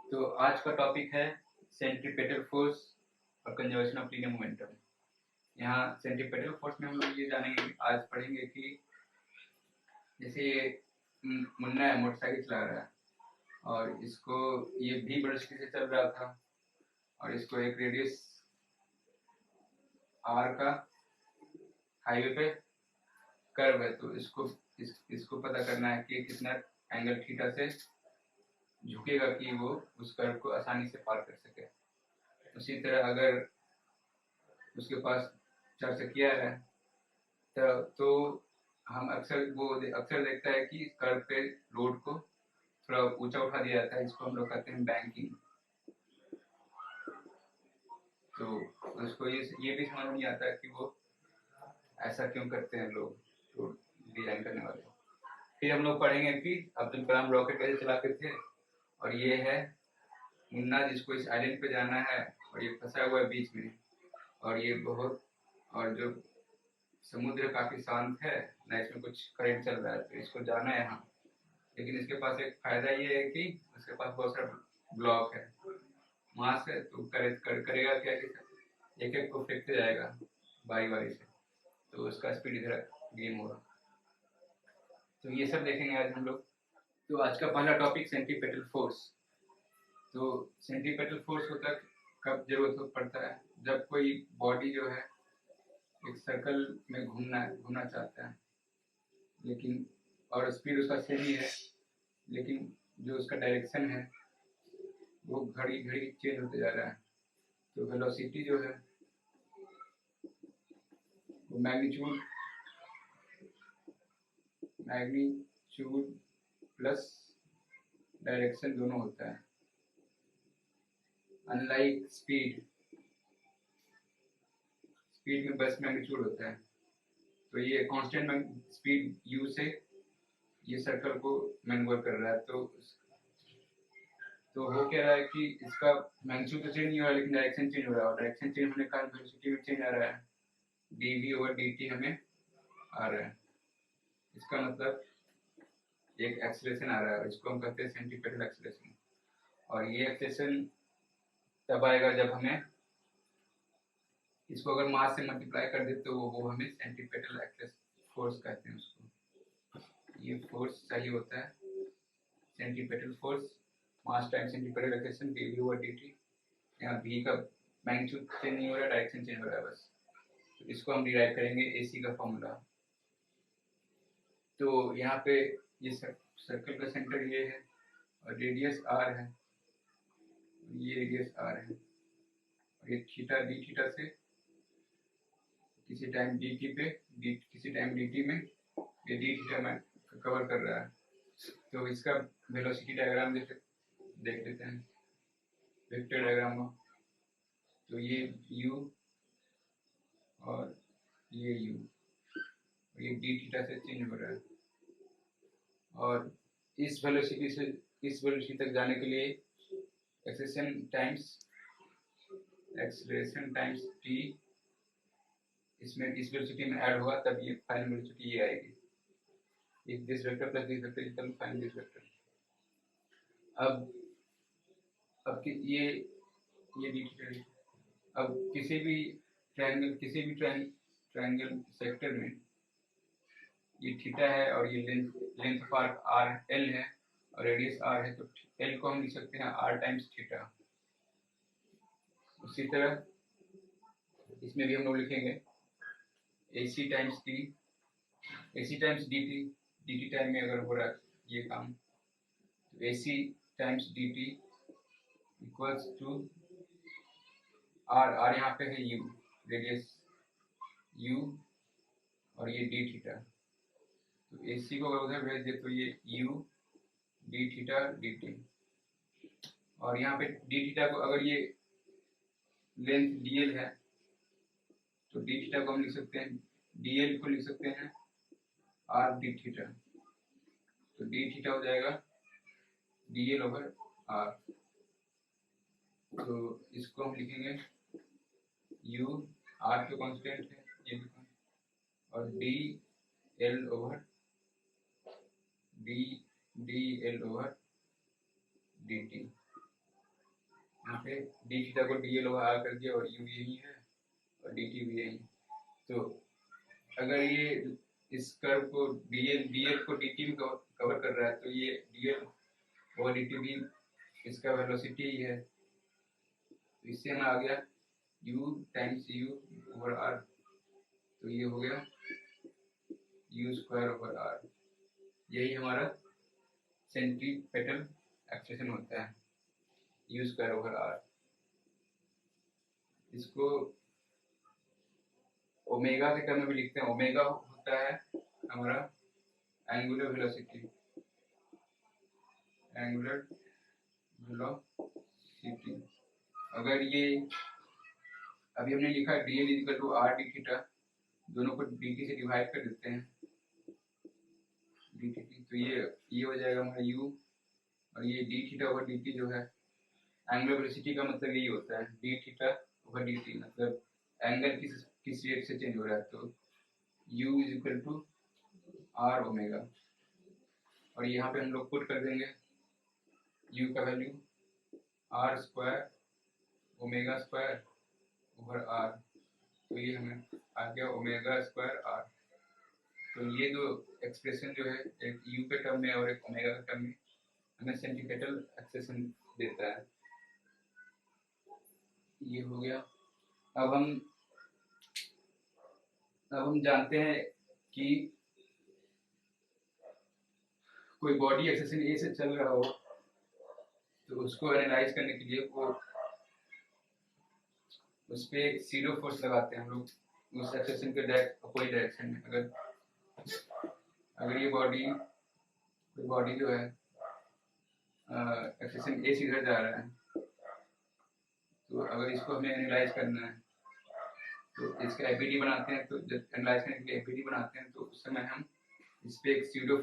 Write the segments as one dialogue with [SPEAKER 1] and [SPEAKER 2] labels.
[SPEAKER 1] तो आज का टॉपिक है सेंट्रीपेटल फोर्स और कंजर्वेशन ऑफ लीनियर मोमेंटम। यहाँ सेंट्रीपेटल फोर्स में हम लोग ये जानेंगे, आज पढ़ेंगे कि जैसे ये मुन्ना है, मोटरसाइकिल चला रहा है और इसको ये भी वेलोसिटी से चल रहा था और इसको एक रेडियस आर का हाईवे पे कर्व है, तो इसको पता करना है कि कितना एंगल थीटा से झुकेगा कि वो उस कर्व को आसानी से पार कर सके। उसी तरह अगर उसके पास चार चक्किया है तो हम अक्सर देखता है कि कर्व पे रोड को थोड़ा ऊंचा उठा दिया जाता है, इसको हम लोग कहते हैं बैंकिंग। तो उसको ये भी समझ नहीं आता कि वो ऐसा क्यों करते हैं लोग रोड डिजाइन करने वाले। फिर हम लोग पढ़ेंगे कि अब्दुल कलाम रॉकेट कैसे चलाते थे, और ये है मुन्ना जिसको इस आइलैंड पे जाना है और ये फंसा हुआ है बीच में, और ये बहुत और जो समुद्र काफी शांत है ना, इसमें कुछ करंट चल रहा है, तो इसको जाना है यहाँ। लेकिन इसके पास एक फायदा ये है कि उसके पास बहुत सारा ब्लॉक है, मास है, तो करेगा क्या कि एक एक को फेंकते जाएगा बारी बारी से, तो उसका स्पीड इधर गेन होगा। तो ये सब देखेंगे आज हम लोग। तो आज का पहला टॉपिक सेंट्रीपेटल फोर्स। तो सेंट्रीपेटल फोर्स होता कब जरूरत पड़ता है, जब कोई बॉडी जो है एक सर्कल में घूमना चाहता है, लेकिन और स्पीड उसका सेम ही है, लेकिन जो उसका डायरेक्शन है वो घड़ी घड़ी चेंज होते जा रहा है। तो वेलोसिटी जो है वो मैग्नीट्यूड प्लस डायरेक्शन दोनों होता है। अनलाइक स्पीड में बस मैग्नीट्यूड होता है, तो ये कांस्टेंट स्पीड u से ये सर्कल को मैन्युवर कर रहा है। तो हो क्या रहा है कि इसका मैग्नीट्यूड तो चेंज नहीं हो रहा, लेकिन डायरेक्शन चेंज हो रहा है, और डायरेक्शन चेंज होने के कारण वेलोसिटी में चेंज आ रहा है, dv/dt हमें आ रहा है। इसका मतलब एक एक्सेलरेशन आ रहा है, इसको हम कहते हैं सेंट्रीपेटल एक्सेलरेशन। और ये एक्सेलरेशन तब आएगा जब हमें इसको अगर मास से मल्टीप्लाई कर दे तो वो हमें सेंट्रीपेटल फोर्स कहते हैं उसको। ये फोर्स चाहिए होता है सेंट्रीपेटल फोर्स, मास टाइम सेंट्रीपेटल एक्सेलरेशन dv/dt। यहाँ v का मैग्नीट्यूड चेंज नहीं हो रहा, डायरेक्शन चेंज हो रहा है बस। तो इसको हम डिराइव करेंगे AC का फॉर्मूला। तो यहाँ पे ये सर्कल का सेंटर ये है और रेडियस r है, ये रेडियस r है, और ये थीटा d थीटा से किसी टाइम dt पे किसी टाइम dt में ये d थीटा में कवर कर रहा है। तो इसका वेलोसिटी डायग्राम देख लेते हैं, वेक्टर डायग्राम। तो ये u और ये u और ये d थीटा से चेंज हो रहा है, और इस वेलोसिटी से इस वेलोसिटी तक जाने के लिए एक्सेलरेशन टाइम्स t इसमें इस वेलोसिटी में ऐड होगा, तब ये फाइनल वेलोसिटी ये आएगी। if this vector plus this vector is equal to find this vector। अब ये डी थीटा है। अब किसी भी ट्रायंगल सेक्टर में ये थीटा है और ये length of arc r l है और रेडियस r है, तो l को हम लिख सकते हैं r टाइम्स थीटा। उसी तरह इसमें भी हम लोग लिखेंगे AC times t, AC times dt time में अगर हो रहा है ये काम, तो AC times dt equals to r यहाँ पे है u, रेडियस u और ये d थीटा। तो AC को अगर उधर भेज दे तो ये u d थीटा dt, और यहाँ पे d थीटा को अगर ये लेंथ dl है तो d थीटा को हम लिख सकते हैं, dl को लिख सकते हैं r d थीटा। तो d थीटा हो जाएगा dl/r। तो इसको हम लिखेंगे u, r तो कांस्टेंट है ये, और dl/dt। यहाँ पे डी थीटा को डी एल ओवर आर कर दिया और यू यही है और डी टी भी यही है। तो अगर ये इस कर्व को डी एल को डी टी भी कवर कर रहा है तो ये डी एल और डी टी भी इसका वेलोसिटी ही है। तो इससे हमें आ गया u times u over r, तो ये हो गया u स्क्वायर ओवर r। यही हमारा सेंट्रीपेटल एक्सेलेरेशन होता है, u स्क्वायर ओवर r। इसको ओमेगा के टर्म में भी लिखते हैं। ओमेगा होता है हमारा एंगुलर वेलोसिटी, एंगुलर वेलोसिटी। अगर ये अभी हमने लिखा D L equal to R D theta, दोनों को डी टी से डिवाइड कर देते हैं डी टी, तो ये हो जाएगा हमारा u, और ये D theta over D T जो है, एंगुलर वेलोसिटी का मतलब यही होता है D theta over D T, मतलब एंगल किस रेट से चेंज हो रहा है। तो u is equal to R omega, और यहाँ पे हम लोग पुट कर देंगे u का value R square omega square over R, तो ये हमें आ गया ओमेगा स्क्वायर आर। तो ये दो एक्सप्रेशन जो है, एक u के टर्म में और एक ओमेगा के टर्म में, हमें सेंट्रीपेटल एक्सेलेरेशन देता है। ये हो गया। अब हम जानते हैं कि कोई बॉडी एक्सेलेरेशन ए से चल रहा हो तो उसको एनालाइज करने के लिए वो उस पर एक सीरो फोर्स लगाते हैं हम लोग उस एक्सेलेरेशन के अपोजिट डायरेक्शन में। अगर ये कोई बॉडी जो है एक्सेलेरेशन ए से इधर जा रहा है, तो अगर इसको हमें एनालाइज करना है तो इसका एपीडी बनाते हैं। तो जब एनालाइज करने के लिए एपीडी बनाते हैं तो उस समय हम इस पे एक सीडो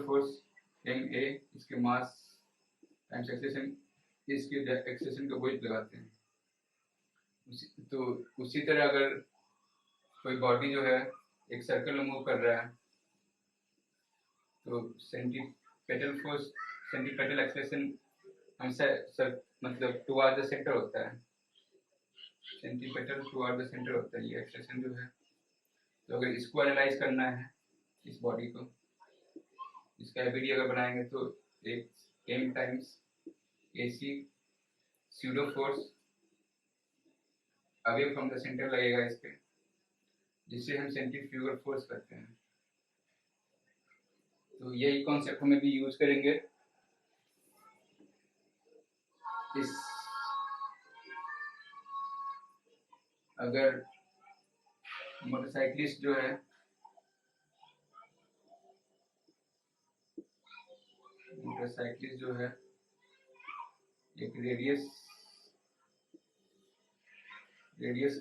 [SPEAKER 1] फोर्स एम ए, इसके मास टाइम्स एक्सेलेरेशन, इसके एक्सेलेरेशन का अपोजिट लगाते हैं। तो उसी तरह अगर कोई बॉडी जो है एक सर्कल में मूव कर रहा है तो सेंट्रीपेटल एक्सेलेरेशन हमसे मतलब टुवर्ड द सेंटर होता है, सेंट्रीपेटल टुवर्ड द सेंटर होता है ये एक्सेलेरेशन जो है। तो अगर इसको एनालाइज करना है, इस बॉडी को, इसका एपीडी अगर बनाएंगे तो एक m times ac pseudo force away from the centre लगेगा इस पे, जिससे हम सेंट्रीफ्यूगल फोर्स करते हैं। तो यही कॉन्सेप्ट हमें भी यूज करेंगे इस, अगर मोटरसाइकिलिस्ट जो है एक रेडियस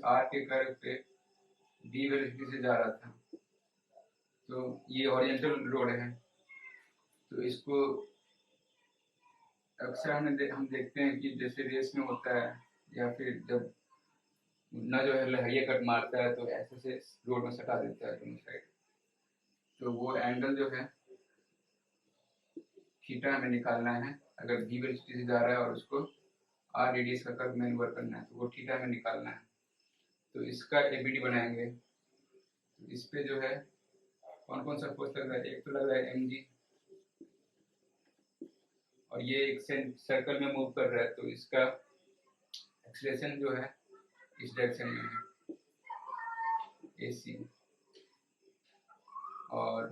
[SPEAKER 1] r के कर्व पे v वेलोसिटी से जा रहा था, तो ये हॉरिजॉन्टल रोड है। तो इसको अक्सर हम देखते हैं कि जैसे रेस में होता है या फिर जब न जो है लहरिया कट मारता है तो ऐसे से रोड में सटा देता है दोनों साइड। तो वो एंगल जो है थीटा हमें निकालना है। अगर v वेलोसिटी से जा रहा है और उसको r रेडियस का कर्व मैन्यूवर करना है तो वो थीटा हमें निकालना है। तो इसका एबीडी बनाएंगे। तो इस पे जो है कौन कौन सा फोर्स लग रहा है, एक तो लग रहा है mg, और ये एक सर्कल में मूव कर रहा है तो इसका एक्सेलरेशन जो है इस डायरेक्शन में है AC, और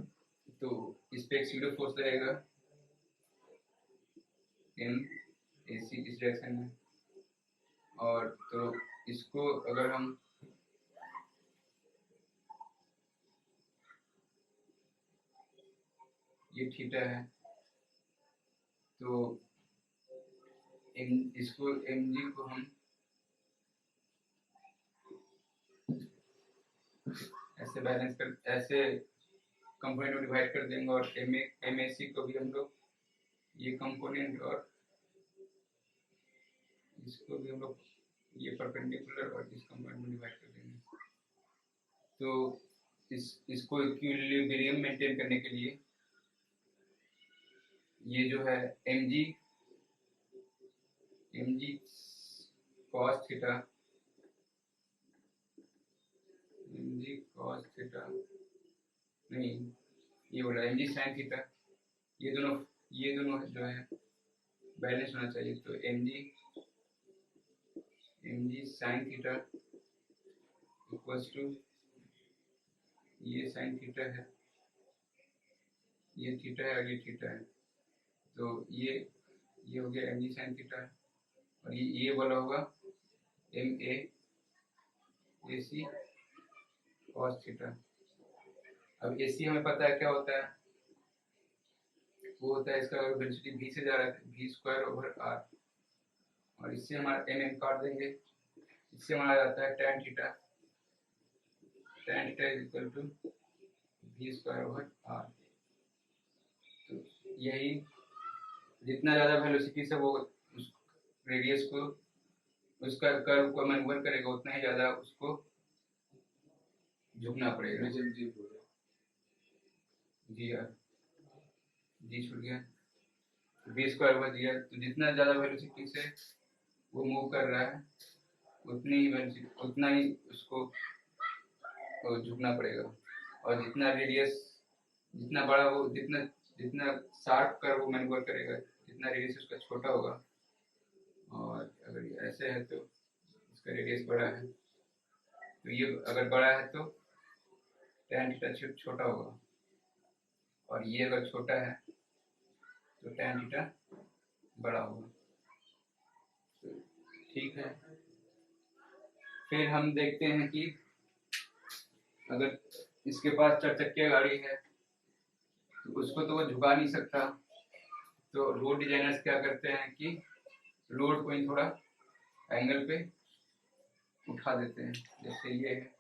[SPEAKER 1] तो इस पे एक सीडो फोर्स लगेगा m AC इस डायरेक्शन में। और तो इसको अगर हम ये थीटा है तो इसको mg को हम ऐसे बैलेंस कर, ऐसे कंपोनेंट में डिवाइड कर देंगे, और MAC को भी हम लोग ये कंपोनेंट और इसको भी हम लोग ये परपेंडिकुलर और इस कंपोनेंट में डिवाइड कर देंगे। तो इसको इक्विलिब्रियम मेंटेन करने के लिए ये जो है mg cos theta, mg cos theta नहीं, ये बोला mg sin थीटा, ये दोनों जो है बैलेंस होना चाहिए। तो mg sin theta equals to ये sin थीटा है, ये थीटा है और ये थीटा है, तो ये हो गया mg sin थीटा, और ये बोला होगा ma ac cos थीटा। अब ac हमें पता है क्या होता है, वो होता है इसका वेलोसिटी v से जा रहा है v स्क्वायर ओवर r, और इससे हमारा mm काट देंगे, इससे हमारा जाता है tan theta is equal to v square over r। तो यही जितना ज़्यादा वेलोसिटी से वो उस रेडियस को, उसका कर्व को मैन्यूवर करेगा, उतना ही ज़्यादा उसको झुकना पड़ेगा। जी यार, जी छूट गया, v square over G R. तो जितना ज़्यादा वेलोसिटी से वो मूव कर रहा है, उतना ही उसको झुकना पड़ेगा, और जितना रेडियस, जितना बड़ा वो, जितना शार्प कर वो मैन्यूवर करेगा, जितना रेडियस उसका छोटा होगा, और अगर ऐसे है तो इसका रेडियस बड़ा है, तो ये अगर बड़ा है तो tan थीटा छोटा होगा, और ये अगर छोटा है तो tan थीटा बड़ा होगा। तो ठीक है, फिर हम देखते हैं कि अगर इसके पास 4 चक्किया गाड़ी है तो उसको तो वो झुका नहीं सकता, तो रोड डिजाइनर्स क्या करते हैं कि रोड को थोड़ा एंगल पे उठा देते हैं। जैसे ये है,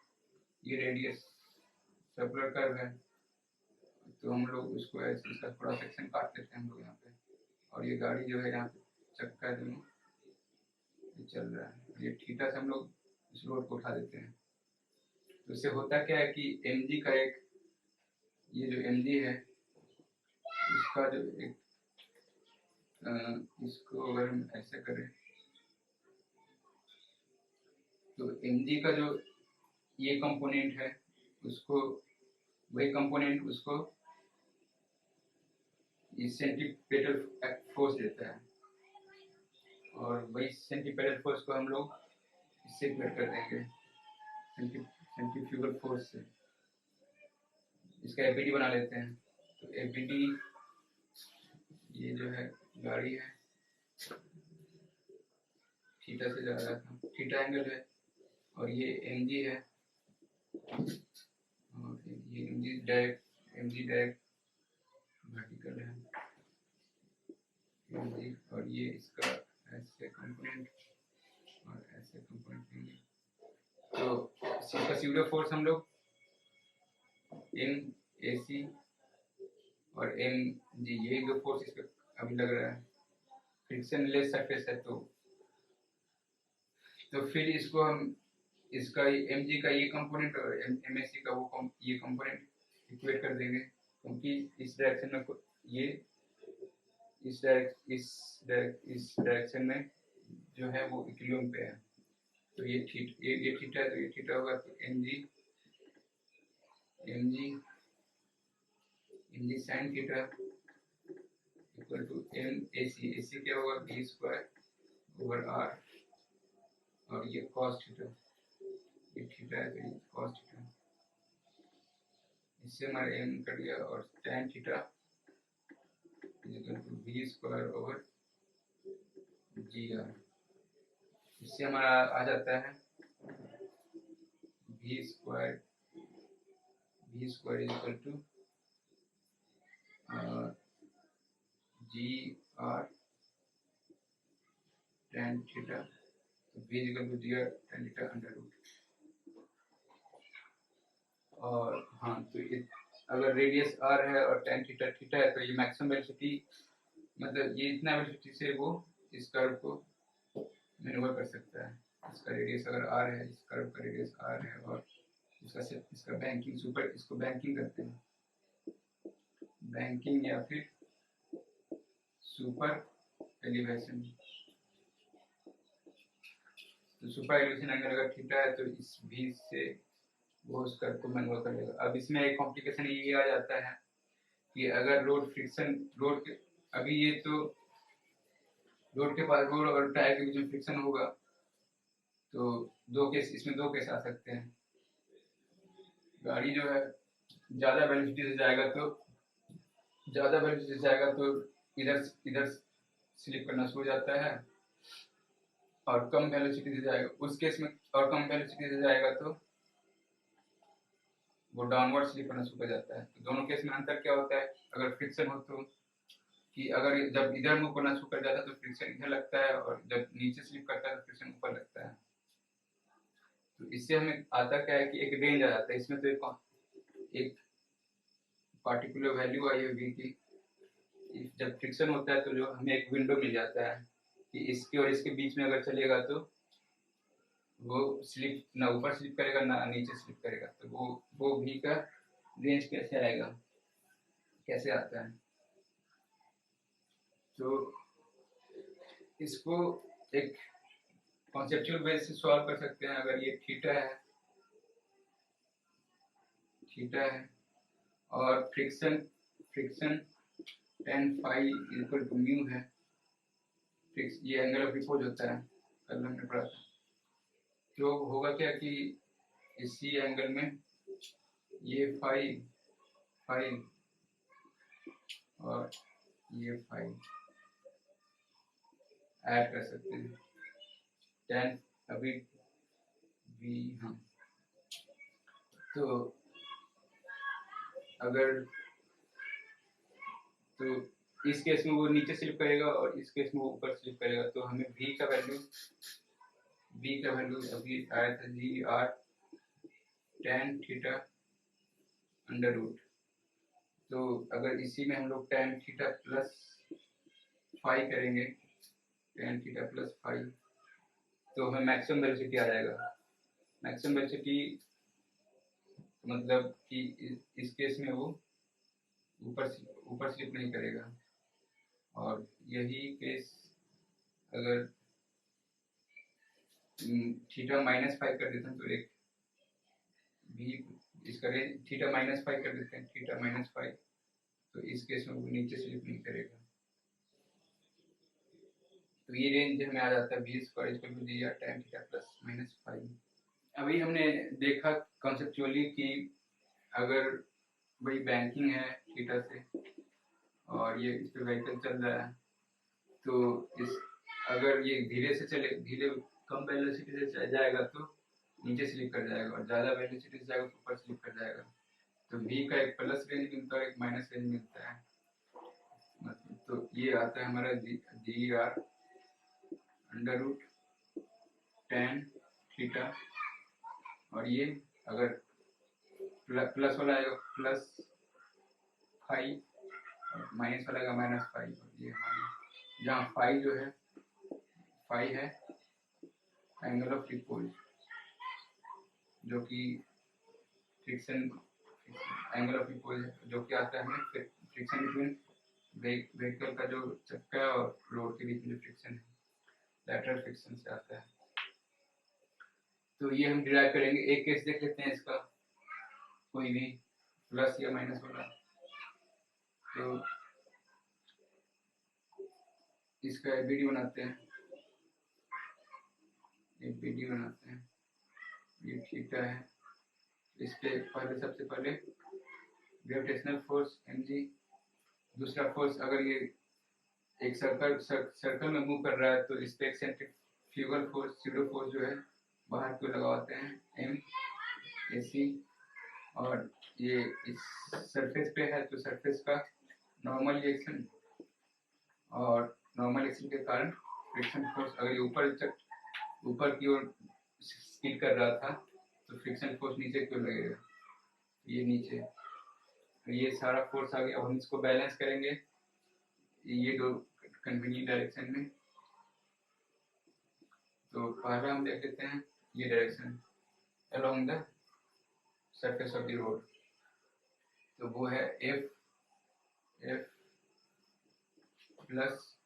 [SPEAKER 1] ये रेडियस सर्कुलर कर्व है, तो हम लोग उसको ऐसे इसका थोड़ा सेक्शन काट देते हैं हम लोग यहाँ पे, और ये गाड़ी जो है यहाँ पे चक्का दोनों ये चल रहा है, ये थीटा से हम लोग इस रोड को उठा देते हैं। तो इससे होता क्या है कि mg का एक, ये जो mg है इसका जो एक इसको अगर हम ऐसे करें तो mg का जो ये कंपोनेंट है उसको, वही कंपोनेंट उसको सेंटीपेटल फोर्स देता है, और वही सेंटीपेटल फोर्स को हम लोग इससे इक्वेट कर देंगे सेंट्रीफ्यूगल फोर्स से, इसका एपीडी बना लेते हैं। तो एपीडी ये जो है गाड़ी है, थीटा से जा रहा था, थीटा एंगल है, और ये mg है, और ये mg डायरेक्ट वर्टिकल है mg, और ये इसका ऐसे कंपोनेंट और ऐसे कंपोनेंट लेंगे। तो इसका स्यूडो फोर्स हम लोग AC और mg, ये दो फोर्स इसका अभी लग रहा है, फ्रिक्शन लेस सरफेस है, तो फिर इसको हम इसका mg का ये कंपोनेंट और msc का वो ये कंपोनेंट इक्वेट कर देंगे, क्योंकि इस डायरेक्शन में ये इस डायरेक्शन में जो है वो इक्विलिब्रियम पे है, तो ये थीटा है, तो ये थीटा होगा, तो mg sin theta equal to AC क्या होगा, v स्क्वायर ओवर r, और ये cos थीटा, ये थीटा है तो ये cos थीटा, इससे हमारा m कट गया, और tan theta equal to v square over gr, इससे हमारा आ जाता है v square equal to gr tan theta, तो v equal to gr tan theta under root. और हाँ, तो अगर रेडियस r है और tan थीटा थीटा है, तो ये मैक्सिमम वेलोसिटी, मतलब ये इतना वेलोसिटी से वो इस कर्व को मैन्यूवर कर सकता है। इसका रेडियस अगर r है, इस कर्व का रेडियस r है, और इसका बैंकिंग सुपर, इसको बैंकिंग करते हैं, बैंकिंग या फिर सुपर एलिवेशन। तो सुपर एलिवेशन एंगल अगर थीटा है तो इस भी से वो उस कर्व को मैनुअल कर लेगा। अब इसमें एक कॉम्प्लिकेशन ये आ जाता है कि अगर रोड फ्रिक्शन, रोड के अभी ये तो रोड के पास, रोड और टायर के बीच में फ्रिक्शन होगा, तो दो केस, इसमें दो केस आ सकते हैं। गाड़ी जो है ज़्यादा वेलोसिटी से जाएगा तो इधर इधर स्लिप करना शुरू हो जाता है, और कम वेलोसिटी से जाएगा उस केस में, और कम वेलोसिटी से जाएगा तो वो डाउनवर्ड स्लिप करना शुरू कर जाता है। तो दोनों केस में अंतर क्या होता है? अगर फ्रिक्शन हो तो, कि अगर जब इधर मूव करना शुरू कर जाता है तो फ्रिक्शन इधर लगता है, और जब नीचे स्लिप करता है तो फ्रिक्शन ऊपर लगता है। तो इससे हमें आता क्या है कि एक रेंज आ जाता है इसमें। तो एक पार्टिकुलर वैल्यू आई है v की, जब फ्रिक्शन होता है तो जो हमें एक विंडो मिल जाता है कि इसके और इसके बीच में अगर चलेगा तो वो स्लिप ना ऊपर स्लिप करेगा ना नीचे स्लिप करेगा। तो वो v का रेंज कैसे आएगा, कैसे आता है? तो इसको एक कॉन्सेप्चुअल वे से सॉल्व कर सकते हैं। अगर ये थीटा है और friction tan phi equal to mu है, ये एंगल ऑफ रिपोज होता है, कल हमने पढ़ा था। तो होगा क्या कि इसी एंगल में ये फाई और ये फाई ऐड कर सकते हैं। tan अभी v, हाँ, तो अगर तो इस केस में वो नीचे स्लिप करेगा और इस केस में वो ऊपर स्लिप करेगा। तो हमें v का वैल्यू अभी आया था g R tan theta under root. तो अगर इसी में हम लोग tan थीटा प्लस फाई करेंगे, tan थीटा प्लस फाई, तो हमें मैक्सिमम वेलोसिटी आ जाएगा। मैक्सिमम वेलोसिटी मतलब कि इस केस में वो ऊपर स्लिप नहीं करेगा। और यही केस अगर थीटा माइनस फाइव कर देते हैं तो एक भी इसका रेंज थीटा माइनस फाइव कर देते हैं, थीटा माइनस फाइव, तो इस केस में वो नीचे स्लिप नहीं करेगा। तो ये रेंज हमें आ जाता है v square equal to G R tan theta plus minus five. अभी हमने देखा कॉन्सेप्चुअली कि अगर वही बैंकिंग है थीटा से और ये इस पे व्हीकल चल रहा है, तो इस अगर ये धीरे कम वेलोसिटी से जाएगा तो नीचे स्लिप कर जाएगा, और ज़्यादा वेलोसिटी से जाएगा तो ऊपर स्लिप कर जाएगा। तो v का एक प्लस रेंज मिलता है, एक माइनस रेंज मिलता है। तो ये आता है हमारा g R under root tan theta, और ये अगर प्लस वाला आएगा प्लस फाइव, माइनस वाला आएगा माइनस फाइव। ये जहाँ फाइव जो है, फाइव है एंगल ऑफ रिपोज, जो कि फ्रिक्शन एंगल ऑफ रिपोज है, जो कि आता है हमें फ्रिक्शन बिटवीन व्हीकल का जो चक्का और रोड के बीच में जो फ्रिक्शन है, लैटरल फ्रिक्शन से आता है। तो ये हम डिराइव करेंगे। एक केस देख लेते हैं इसका, कोई भी प्लस या माइनस वाला। तो इसका एबीडी बनाते हैं, ये थीटा है। इस पे सबसे पहले ग्रेविटेशनल फोर्स mg, दूसरा फोर्स अगर ये एक सर्कल में मूव कर रहा है तो इस पे एक सेंट्रीफ्यूगल फोर्स, सीडो फोर्स जो है बाहर को लगाते हैं m ac, और ये इस सरफेस पे है तो सरफेस का नॉर्मल रिएक्शन, और नॉर्मल रिएक्शन के कारण फ्रिक्शन फोर्स, अगर ये ऊपर की ओर स्किड कर रहा था तो फ्रिक्शन फोर्स नीचे क्यों लगेगा, ये नीचे। तो ये सारा फोर्स आ गया। अब हम इसको बैलेंस करेंगे ये दो कन्वीनियंट डायरेक्शन में। तो पहला हम देख लेते हैं ये direction along the surface of the road, तो वो है एफ प्लस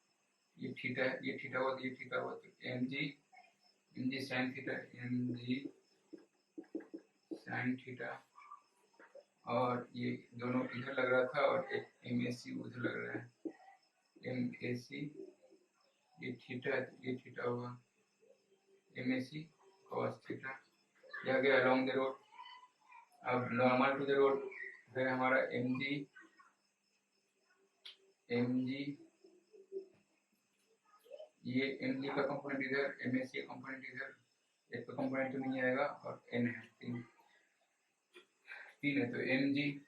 [SPEAKER 1] ये थीटा है, ये थीटा हुआ तो ये थीटा हुआ, तो M G sine theta, M G sine theta, और ये दोनों इधर लग रहा था और एक एम ए सी उधर लग रहा है, एम ए सी ये थीटा है, ये थीटा हुआ, M A C cos theta, यह गया अलोंग द रोड। अब नॉर्मल टू द रोड है हमारा एम जी ये एम जी का कंपोनेंट इधर, एम ए सी का कंपोनेंट इधर, एक का कंपोनेंट तो नहीं आएगा, और एन है तीन है, तो एम जी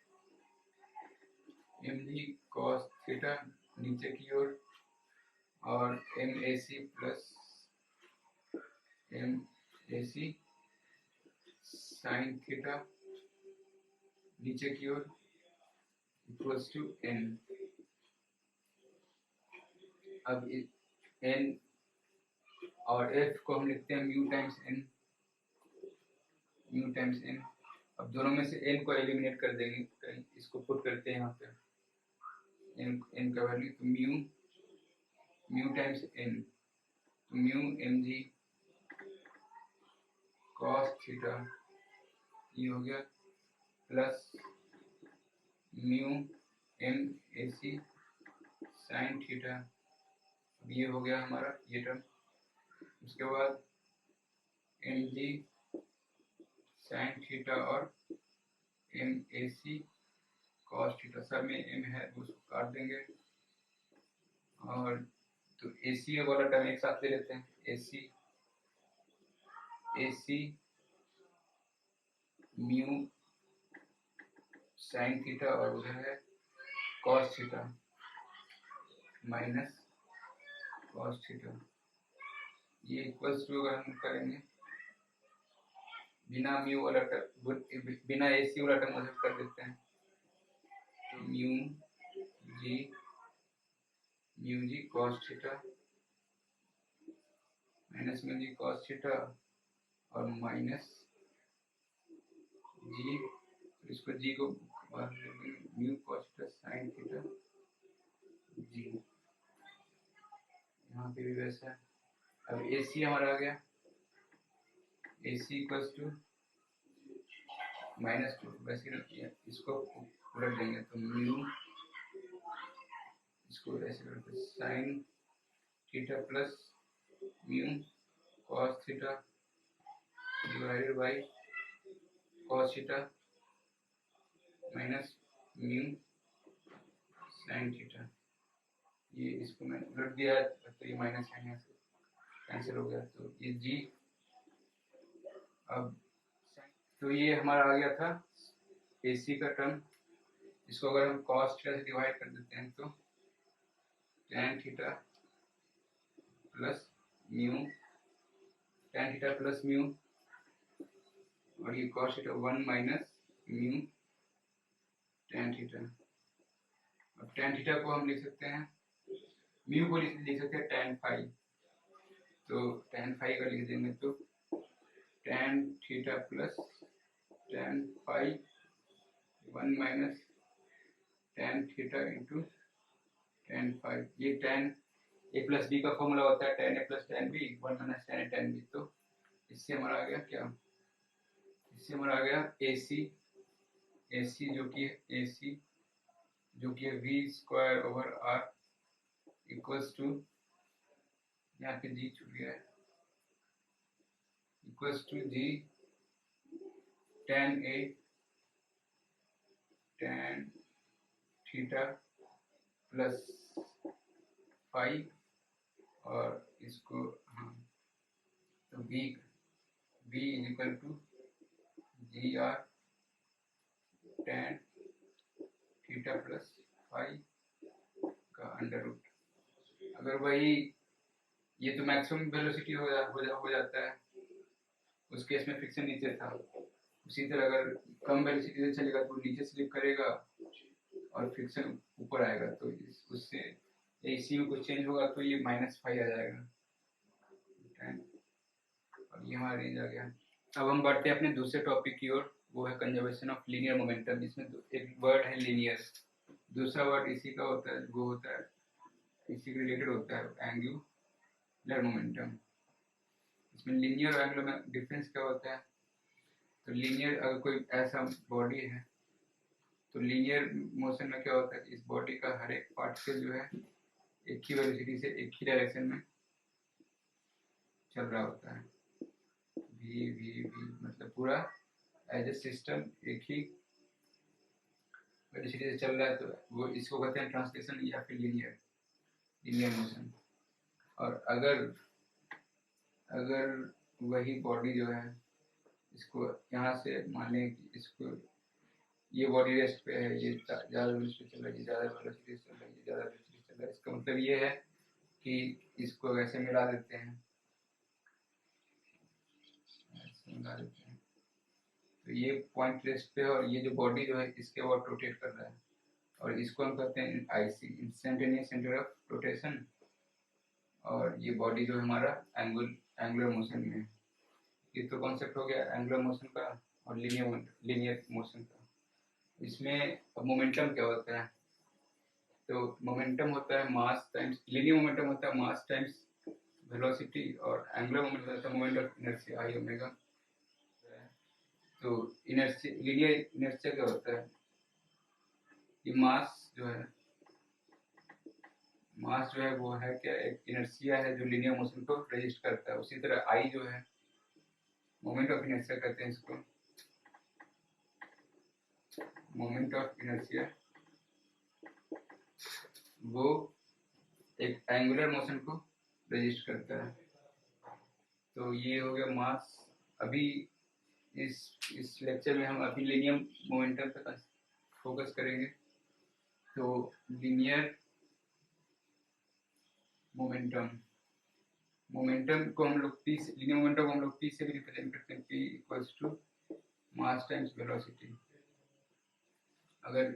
[SPEAKER 1] कॉस थीटा नीचे की ओर, और M A C plus M A C sine theta नीचे की ओर इक्वल्स टू एन। अब एन और एफ को हम लिखते हैं म्यू टाइम्स एन। अब दोनों में से एन को एलिमिनेट कर देंगे, इसको पुट करते हैं यहाँ पे, एन का वैल्यू, तो म्यू टाइम्स एन, तो mu M G cos theta ये हो गया, plus mu M A C sine theta, ये हो गया हमारा ये टर्म। उसके बाद एम जी साइन थीटा और M A C cos theta, सब में एम है तो उसको काट देंगे, और तो ए सी वाला टर्म एक साथ ले लेते हैं, ए सी म्यू साइन थीटा और उधर है cos theta minus cos theta, ये इक्वल्स टू अगर हम करेंगे बिना म्यू वाला टर्म, बिना ए सी वाला टर्म उधर कर देते हैं, तो mu G cos theta minus mu G cos theta और माइनस जी, इसको जी को mu cos theta sine theta जी, यहाँ पे भी वैसा है। अब ए सी हमारा आ गया, ए सी इक्वल्स टू माइनस टू, वैसे इसको उलट देंगे, तो म्यू इसको ऐसे करते sine theta plus mu cos theta divided by cos theta minus mu sign theta, ये इसको मैंने उलट दिया तो ये माइनस साइन यहाँ से कैंसिल हो गया, तो ये जी। अब तो ये हमारा आ गया था ए सी का टर्म, इसको अगर हम कॉस थीटा से डिवाइड कर देते हैं तो tan थीटा प्लस म्यू और ये cos theta 1 minus mu tan theta. अब tan थीटा को हम लिख सकते हैं, म्यू को लिख सकते हैं tan फाई, तो tan फाई का लिख देंगे तो tan theta plus tan phi 1 minus tan theta into tan phi, ये tan ए प्लस बी का फॉर्मूला होता है tan A plus tan B 1 minus tan A tan B, तो इससे हमारा आ गया क्या, इससे हमारा आ गया ए सी जो कि V square over R equals to, यहाँ पे जी छूट गया है, equals to G tan A tan theta plus phi, और इसको हाँ तो v is equal to G R tan theta plus phi का अंडर रूट। अगर वही ये तो मैक्सिमम वेलोसिटी हो जाता है, उस केस में फ्रिक्शन नीचे था, उसी तरह अगर कम वेलोसिटी से चलेगा तो नीचे स्लिप करेगा और फ्रिक्शन ऊपर आएगा, तो उससे एसी में कुछ चेंज होगा तो ये माइनस फाई आ जाएगा, और ये हमारा रेंज आ गया। अब हम बढ़ते हैं अपने दूसरे टॉपिक की ओर, वो है कंजर्वेशन ऑफ लीनियर मोमेंटम, जिसमें एक वर्ड है लीनियर, दूसरा वर्ड इसी का होता है वो होता है इसी के रिलेटेड होता है एंगुलर मोमेंटम। इसमें लीनियर और एंगुलर में डिफरेंस क्या होता है? तो लीनियर, अगर कोई ऐसा बॉडी है तो लीनियर मोशन में क्या होता है कि इस बॉडी का हर एक पार्टिकल जो है एक ही वेलोसिटी से एक ही डायरेक्शन में चल रहा होता है। वी वी वी मतलब पूरा एज ए सिस्टम एक ही वेलोसिटी से चल रहा है, तो वो इसको कहते हैं ट्रांसलेशन या फिर लीनियर मोशन। और अगर वही बॉडी जो है, इसको यहाँ से मान लें कि इसको ये बॉडी रेस्ट पे है, ये ज़्यादा वेलोसिटी चल रहा है, ये ज़्यादा वेलोसिटी चल रहा है, ये ज़्यादा वेलोसिटी चल रहा है, इसका मतलब ये है कि इसको वैसे मिला देते हैं, ऐसे मिला देते हैं, तो ये पॉइंट रेस्ट पे है और ये जो बॉडी जो है इसके अबाउट रोटेट कर रहा है, और इसको हम कहते हैं IC, instantaneous centre of rotation. और ये बॉडी जो है हमारा एंगुलर मोशन में है। ये तो कॉन्सेप्ट हो गया एंगुलर मोशन का और लीनियर मोशन का। इसमें अब मोमेंटम क्या होता है? तो मोमेंटम होता है मास टाइम्स, लीनियर मोमेंटम होता है मास टाइम्स वेलोसिटी, और एंगुलर मोमेंटम होता है moment of inertia I omega. तो इनर्शिया, लीनियर इनर्शिया क्या होता है? ये मास जो है वो है क्या, एक इनर्शिया है जो लीनियर मोशन को रेजिस्ट करता है। उसी तरह आई जो है मोमेंट ऑफ इनर्शिया कहते हैं इसको, मोमेंट ऑफ इनर्शिया, वो एक एंगुलर मोशन को रेजिस्ट करता है। तो ये हो गया मास। अभी इस लेक्चर में हम अभी लीनियर मोमेंटम पे फोकस करेंगे। तो लीनियर मोमेंटम को हम लोग लीनियर मोमेंटम को हम लोग पी से भी रिप्रेजेंट करते हैं, P equals to mass times velocity. अगर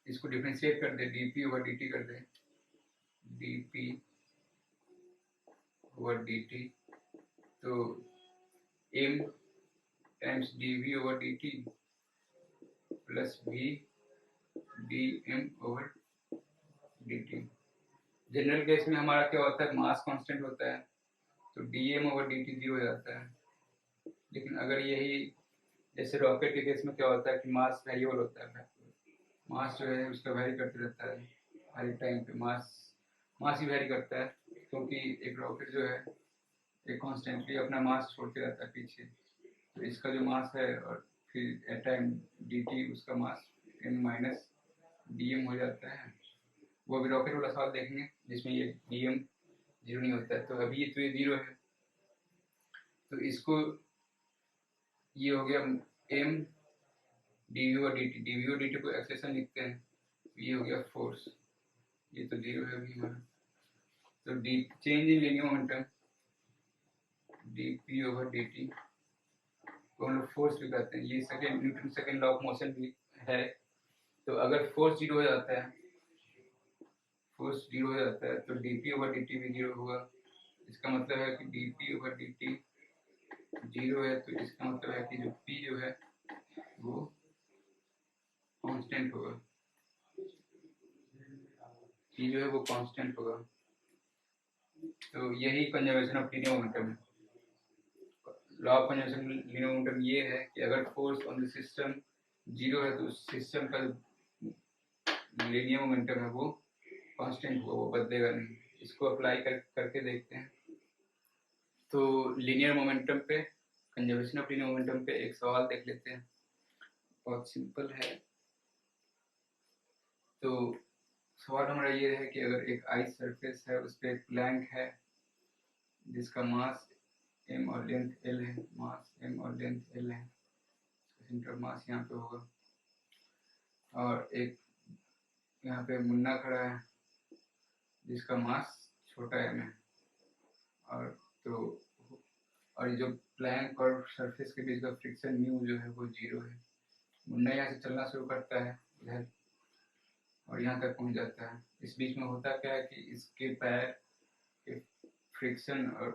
[SPEAKER 1] इसको डिफरेंशिएट कर दे, dp ओवर dt कर दे, dp ओवर dt, तो m times dv over dt plus v dm over dt। General case में हमारा क्या होता है, मास कांस्टेंट होता है, तो dm ओवर dt 0 हो जाता है। लेकिन अगर यही जैसे रॉकेट के केस में क्या होता है कि मास वेरिएबल होता है, मास जो है उसका वेरी करते रहता है, हर एक टाइम पे मास ही वेरी करता है, क्योंकि एक रॉकेट जो है एक कॉन्स्टेंटली अपना मास छोड़ते रहता है पीछे। तो इसका जो मास है और फिर एट टाइम dt उसका मास m माइनस dm हो जाता है। वो अभी रॉकेट वाला सवाल देखेंगे जिसमें ये dm जीरो नहीं होता है। तो अभी तो ये जीरो है, तो इसको ये हो गया m dv और dt को एक्सेशन लिखते हैं, ये हो गया फोर्स, ये तो जीरो है अभी हमारा। तो change in linear momentum dp over dt को हम लोग फोर्स भी कहते हैं। ये Newton second law of motion भी है। तो अगर फोर्स जीरो हो जाता है तो dp ओवर dt भी जीरो होगा। इसका मतलब है कि dp ओवर dt जीरो है, तो इसका मतलब है कि जो p जो है वो कांस्टेंट होगा, p जो है वो कांस्टेंट होगा। तो यही कंजर्वेशन ऑफ लीनियर मोमेंटम है। Law of conservation of linear momentum ये है कि अगर force on the system zero है तो सिस्टम का लीनियर मोमेंटम है वो कांस्टेंट होगा, वो बदलेगा नहीं। इसको अप्लाई करके देखते हैं। तो लीनियर मोमेंटम पे, कंजर्वेशन ऑफ लीनियर मोमेंटम पे एक सवाल देख लेते हैं, बहुत सिंपल है। तो सवाल हमारा ये है कि अगर एक आइस सरफेस है, उस पर एक प्लैंक है जिसका मास m और लेंथ l है, मास m और लेंथ l है, सेंटर ऑफ मास यहाँ पे होगा, और एक यहाँ पे मुन्ना खड़ा है जिसका मास छोटा m है, और जो प्लैंक और सरफेस के बीच का फ्रिक्शन म्यू जो है वो जीरो है। मुन्ना यहाँ से चलना शुरू करता है इधर और यहाँ तक पहुँच जाता है। इस बीच में होता क्या है कि इसके पैर के फ्रिक्शन और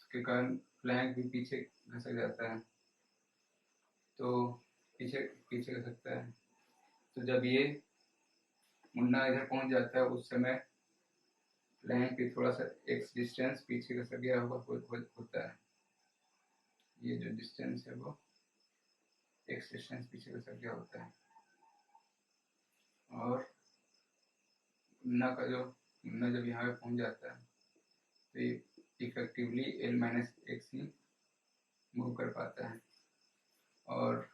[SPEAKER 1] उसके कारण प्लैंक भी पीछे घसक जाता है, तो पीछे घसकता है। तो जब ये मुन्ना इधर पहुंच जाता है उस समय प्लैंक भी थोड़ा सा एक्स डिस्टेंस पीछे का सर गया होता है। ये जो डिस्टेंस है वो एक्स डिस्टेंस पीछे का सर गया होता है। और मुन्ना जब यहाँ पे पहुंच जाता है तो ये इफेक्टिवली एल माइनस एक्स ही मूव कर पाता है। और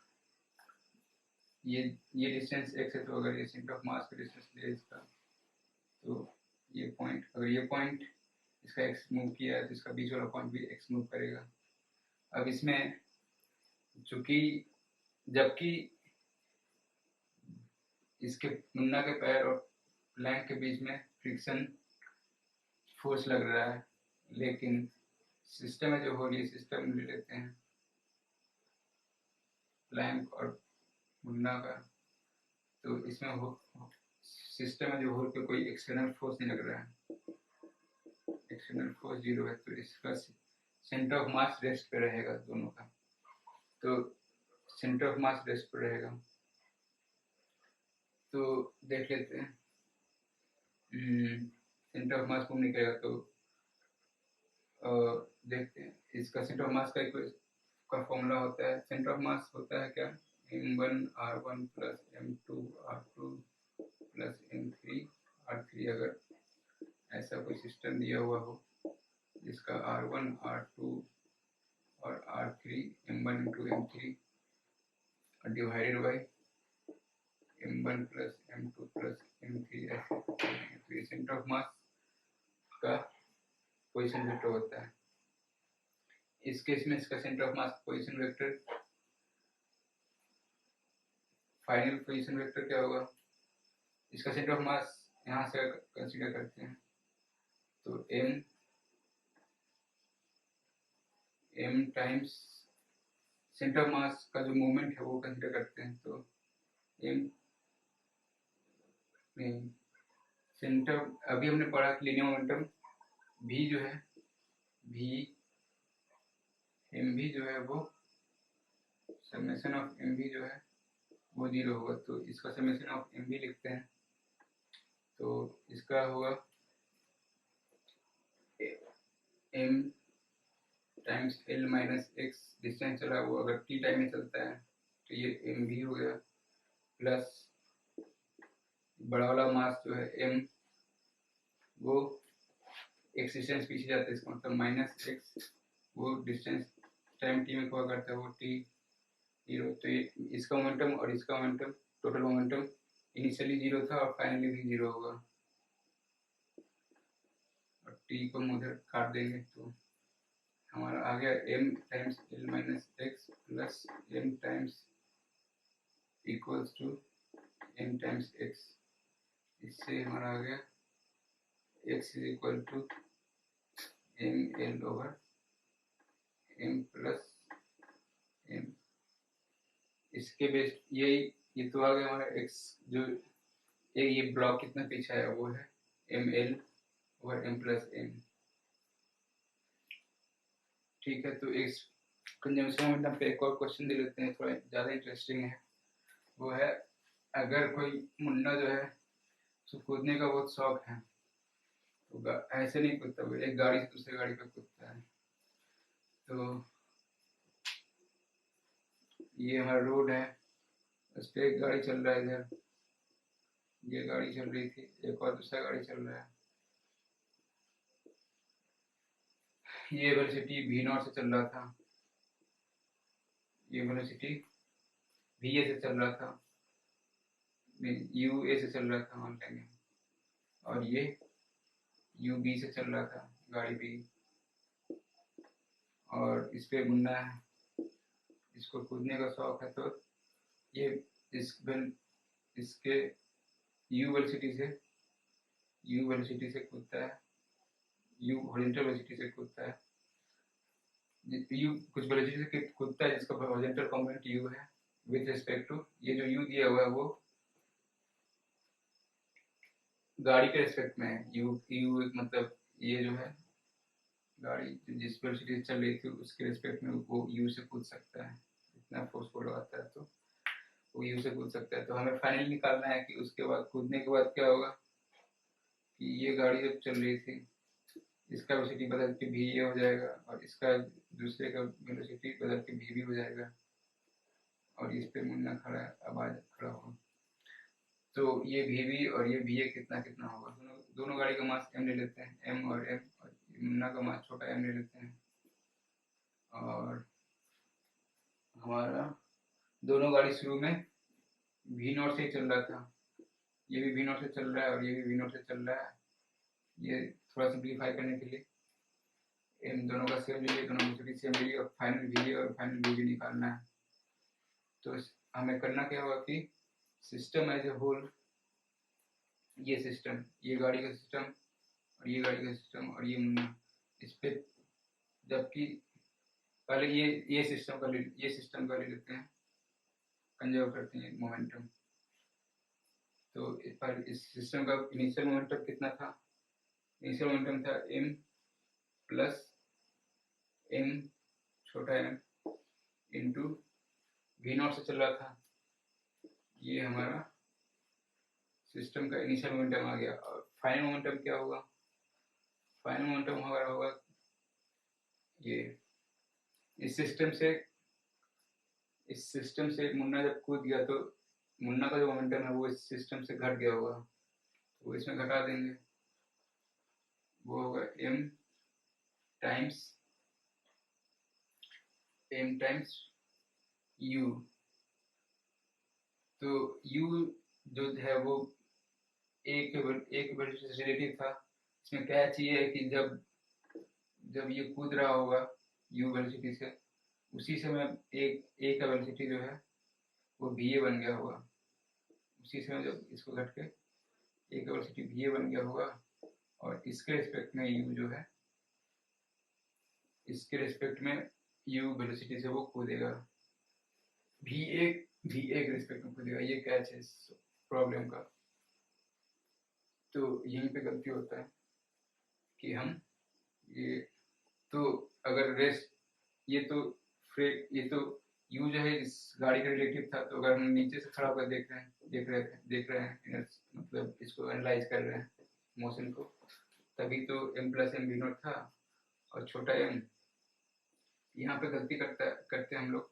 [SPEAKER 1] ये डिस्टेंस एक्स है, तो अगर ये सेंटर ऑफ मास का डिस्टेंस ले इसका, तो ये पॉइंट, अगर ये पॉइंट इसका एक्स मूव किया है तो इसका बीच वाला पॉइंट भी एक्स मूव करेगा। अब इसमें चूंकि जबकि इसके मुन्ना के पैर और प्लैंक के बीच में फ्रिक्शन फोर्स लग रहा है, लेकिन सिस्टम में जो हो रही है, सिस्टम ले लेते हैं प्लैंक और मुन्ना का, तो इसमें सिस्टम में जो हो पे कोई एक्सटर्नल फोर्स नहीं लग रहा है, एक्सटर्नल फोर्स जीरो है, तो इसका सेंटर ऑफ मास रेस्ट पे रहेगा दोनों का। तो सेंटर ऑफ मास रेस्ट पे रहेगा, तो देख लेते हैं सेंटर ऑफ मास मूव नहीं करेगा, तो देखते हैं इसका सेंटर ऑफ मास का फॉर्मूला होता है, सेंटर ऑफ मास होता है क्या, m1 r1 plus m2 r2 plus m3 r3। अगर ऐसा कोई सिस्टम दिया हुआ हो जिसका r1 r2 और r3 m1 into m3 divided by m1 plus m2 plus m3 ऐसे, तो ये सेंटर ऑफ मास का पोजीशन वेक्टर होता है। इस केस में इसका centre of mass position vector, final position vector क्या होगा, इसका सेंटर ऑफ मास यहाँ से कंसीडर करते हैं तो m times centre of mass का जो मूवमेंट है वो कंसीडर करते हैं, तो m सेंटर, अभी हमने पढ़ा कि लीनियर मोमेंटम v जो है mv जो है वो समेशन ऑफ mv जो है वो जीरो होगा, तो इसका समेशन ऑफ mv लिखते हैं, तो इसका होगा m times l minus x, distance चला वो अगर t टाइम में चलता है तो ये mv हो गया, प्लस बड़ा वाला मास जो है m वो x डिस्टेंस पीछे जाता है, इसका मतलब माइनस x, वो डिस्टेंस टाइम t में हुआ करता है वो t जीरो, तो ये इसका मोमेंटम और इसका momentum, total momentum initially zero था और फाइनली भी जीरो होगा, और t को हम उधर काट देंगे तो हमारा आ गया m times l minus X plus m times equals to m times x। इससे हमारा आ गया x is equal to m l over m plus m। इसके बेस ये तो आ गया हमारा x, जो ये ब्लॉक कितना पीछे आया वो है ml over m plus m। ठीक है, तो इस कंजम्पशन मोमेंटम पे एक और क्वेश्चन दे लेते हैं, थोड़ा ज़्यादा इंटरेस्टिंग है। वो है, अगर कोई मुन्ना जो है उसको कूदने का बहुत शौक है, तो ऐसे नहीं कूदता, वो एक गाड़ी से दूसरी गाड़ी पे कूदता है। तो ये हमारा रोड है, उस पर एक गाड़ी चल रहा है, इधर ये गाड़ी चल रही थी, एक और दूसरा गाड़ी चल रहा है, ये वेलोसिटी v0 से चल रहा था, ये वेलोसिटी va से चल रहा था, ua से चल रहा था मान लेंगे, और ये ub से चल रहा था गाड़ी भी, और इस पे मुन्ना है, इसको कूदने का शौक है, तो ये इसके u वेलोसिटी से कूदता है, u हॉरिजॉन्टल वेलोसिटी से कूदता है, u कुछ वेलोसिटी से कूदता है जिसका हॉरिजॉन्टल कंपोनेंट u है विद रिस्पेक्ट टू, ये जो u दिया हुआ है वो गाड़ी के रिस्पेक्ट में है, u मतलब ये जो है गाड़ी जिस वेलोसिटी चल रही थी उसके रिस्पेक्ट में वो u से कूद सकता है, इतना फोर्स को लगाता है। तो वो यू से कूद सकता है। तो हमें फाइनल निकालना है कि उसके बाद कूदने के बाद क्या होगा कि ये गाड़ी जब चल रही थी, इसका वेलोसिटी बदल के भी ये हो जाएगा और इसका दूसरे का वेलोसिटी बदल के भी हो जाएगा, और इस पे मुन्ना खड़ा है, अब आज खड़ा होगा। तो ये भी और ये भी कितना कितना होगा, दोनों गाड़ी का मास m ले लेते हैं, m और m, और मुन्ना का मास छोटा m ले लेते हैं। और हमारा दोनों गाड़ी शुरू में v0 से ही चल रहा था, ये भी v0 से चल रहा है और ये भी v0 से चल रहा है। ये थोड़ा सिंप्लीफाई करने के लिए इन दोनों का सेम ले लिए, दोनों वेलोसिटी सेम ले लिए और फाइनल v और फाइनल v निकालना है। तो हमें करना क्या होगा कि सिस्टम एज ए होल, ये सिस्टम, ये गाड़ी का सिस्टम और ये गाड़ी का सिस्टम और ये मुन्ना, इस पे जबकि पहले ये सिस्टम का ले लेते हैं, कंजर्व करते हैं मोमेंटम। तो इस सिस्टम का इनिशियल मोमेंटम कितना था, इनिशियल मोमेंटम था m प्लस m छोटा m इंटू v0 से चल रहा था, ये हमारा सिस्टम का इनिशियल मोमेंटम आ गया। और फाइनल मोमेंटम क्या होगा, फाइनल मोमेंटम हमारा होगा ये, इस सिस्टम से मुन्ना जब कूद गया तो मुन्ना का जो मोमेंटम है वो इस सिस्टम से घट गया होगा, तो वो इसमें घटा देंगे, वो होगा m टाइम्स u। तो u जो है वो एक वेलोसिटी से रिलेटिव था। इसमें क्या चाहिए कि जब ये कूद रहा होगा u वेलोसिटी से, उसी समय एक का वेलोसिटी जो है वो va बन गया होगा, उसी समय जब इसको घट के एक का वेलोसिटी va बन गया होगा, और इसके रिस्पेक्ट में u जो है, इसके रिस्पेक्ट में u वेलोसिटी से वो कूदेगा, va के रिस्पेक्ट में कूदेगा। ये कैच है इस प्रॉब्लम का। तो यहीं पे गलती होता है कि हम ये, तो अगर रेस्ट, ये तो यू जो है इस गाड़ी का रिलेटिव था, तो अगर हम नीचे से खड़ा होकर देख रहे हैं मतलब इसको एनालाइज कर रहे हैं मोशन को, तभी तो m प्लस m v0 था और छोटा m, यहाँ पे गलती करते हम लोग,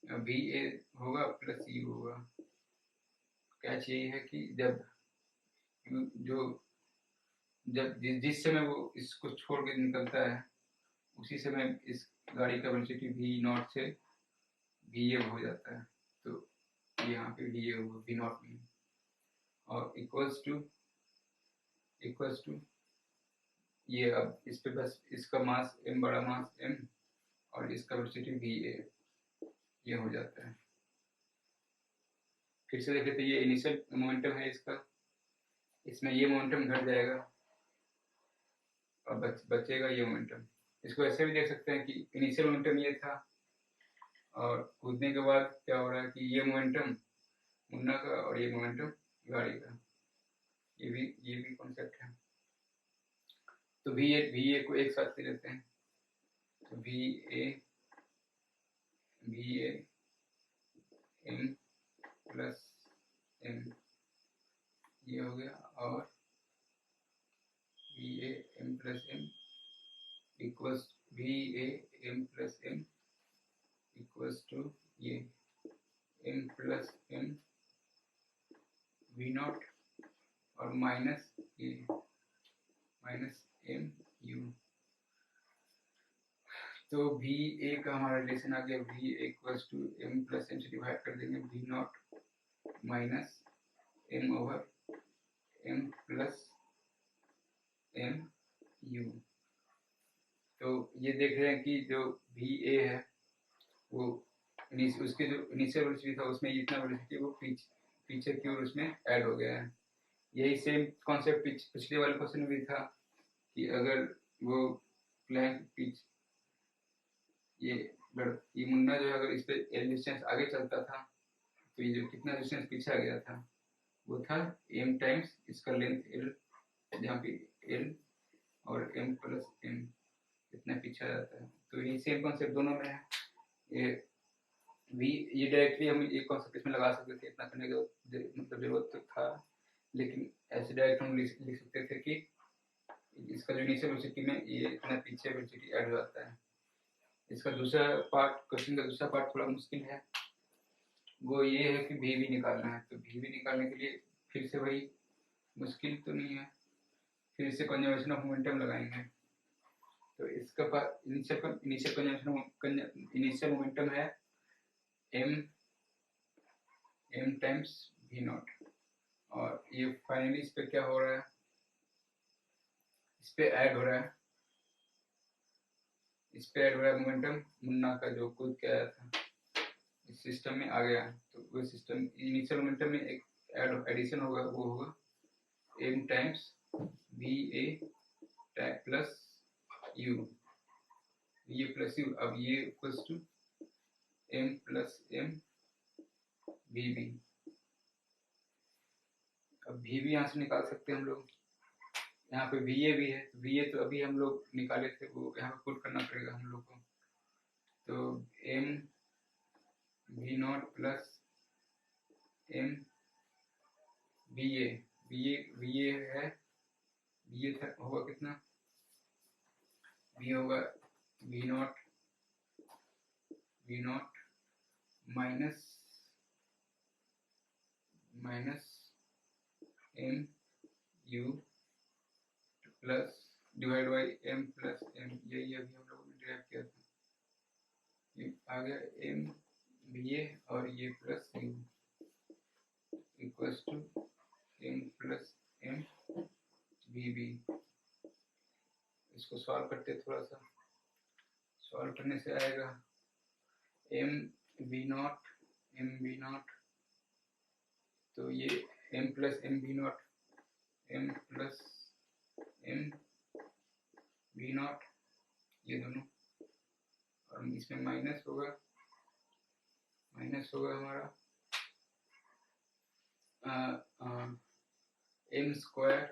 [SPEAKER 1] va होगा प्लस u होगा। क्या चाहिए है कि जब जिस समय वो इसको छोड़ के निकलता है, उसी समय इस गाड़ी का वेलोसिटी v0 से va हो जाता है, तो यहाँ पे va होगा v0 में, और इक्वल्स टू ये, अब इस पे बस इसका मास m, बड़ा मास m और इसका वेलोसिटी va, ये हो जाता है। फिर से देखें तो ये इनिशियल मोमेंटम है इसका, इसमें ये मोमेंटम घट जाएगा और बचेगा ये मोमेंटम। इसको ऐसे भी देख सकते हैं कि इनिशियल मोमेंटम ये था और कूदने के बाद क्या हो रहा है कि ये मोमेंटम मुन्ना का और ये मोमेंटम गाड़ी का, ये भी कॉन्सेप्ट है। तो va को एक साथ ले लेते हैं, तो va m प्लस m ये हो गया, और va m plus m equals to ये m प्लस m v0 और माइनस m u। तो va का हमारा रिलेशन आ गया, va equals to m plus m से डिवाइड कर देंगे v0 minus m over m plus m u। तो ये देख रहे हैं कि जो va है वो उसके जो इनिशियल वेलोसिटी था उसमें इतना वेलोसिटी वो पीछे की ओर उसमें ऐड हो गया है। यही सेम कॉन्सेप्ट पिछले वाले क्वेश्चन में भी था कि अगर वो प्लैंक पिच ये मुन्ना जो है अगर इस पे एल डिस्टेंस आगे चलता था, तो ये जो कितना डिस्टेंस पीछे आ गया था वो था m टाइम्स इसका लेंथ l, जहाँ पे l और m प्लस m इतना पीछे आ जाता है। तो ये सेम कॉन्सेप्ट दोनों में है। ये वी ये डायरेक्टली हम एक कॉन्सेप्ट इसमें लगा सकते थे, इतना करने का मतलब जरूरत तो था, लेकिन ऐसे डायरेक्ट हम लिख सकते थे कि इसका जो इनिशियल वेलोसिटी में ये इतना पीछे वेलोसिटी ऐड हो जाता है। इसका दूसरा पार्ट, क्वेश्चन का दूसरा पार्ट थोड़ा मुश्किल है, वो ये है कि वी निकालना है। तो वी निकालने के लिए फिर से वही, मुश्किल तो नहीं है, फिर से कंजर्वेशन ऑफ मोमेंटम लगाएंगे। तो इसका इनिशियल मोमेंटम है m टाइम्स वी नॉट, और ये फाइनली इस पे क्या हो रहा है, इस पे ऐड हो रहा है, इस पे ऐड हो रहा है मोमेंटम मुन्ना का जो कूद के आया था, इस सिस्टम में आ गया। तो वो सिस्टम इनिशियल मोमेंटम में एक एडिशन होगा, वो होगा m times V A plus U, ये प्लस यू, अब ये equals to m plus m we B. अब वी भी यहाँ से निकाल सकते हैं हम लोग, यहाँ पे वी ए भी है, वी ए तो अभी हम लोग निकाले थे, वो यहाँ पे पुट करना पड़ेगा हम लोग को। तो m we not plus m V A है, वी ए था होगा कितना, वी होगा V not minus m u plus divide by m plus m, यही अभी हम लोगों ने डिराइव किया था, ये आ गया m वी ए और ये plus u equals to m plus m we B. इसको सॉल्व करते, थोड़ा सा सॉल्व करने से आएगा m वी नॉट, तो ये m plus m we naught, m plus m we naught, ये दोनों, और इसमें माइनस होगा हमारा m square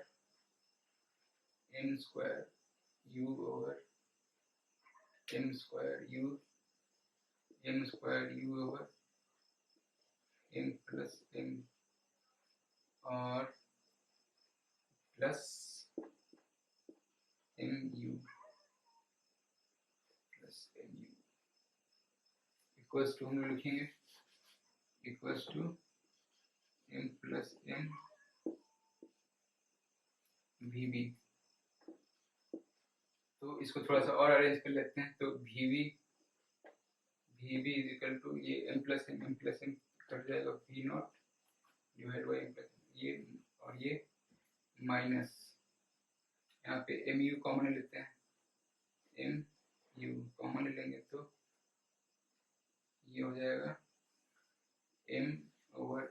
[SPEAKER 1] u over m square u over m plus m, और प्लस mu इक्वल्स टू, हम लिखेंगे equals to m plus m we b. तो इसको थोड़ा सा और अरेंज कर लेते हैं, तो v b is equal to ये m प्लस m कट जाएगा, v naught divide by m plus ये, और ये माइनस, यहाँ पे एम यू कॉमन लेते हैं, एम यू कॉमन लेंगे तो ये हो जाएगा m over